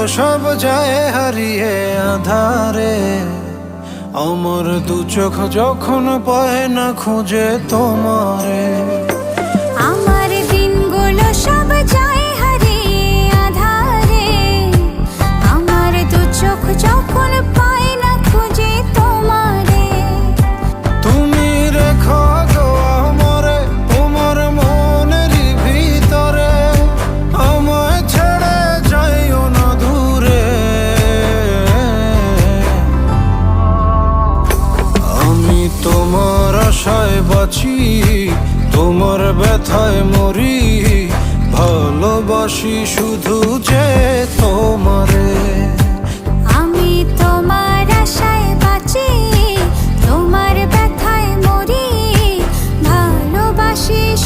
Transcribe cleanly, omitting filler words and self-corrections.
সব যায় হারিয়ে আধারে, আমার দু চোখ যখন পায় না খুঁজে তোমারে। আমার দিনগুলো সব যায় হারিয়ে আধারে, আমার দু চোখ যখন পায় না খুঁজে তোমারে। তুমি রেখো গো আমারে তোমার মনেরই ভিতরে, আমায় ছেড়ে যাইও না দূরে। আমি তোমার আশায় বাঁচি, তোমার ব্যথায় মরি, ভালোবাসি শুধু যে তোমার।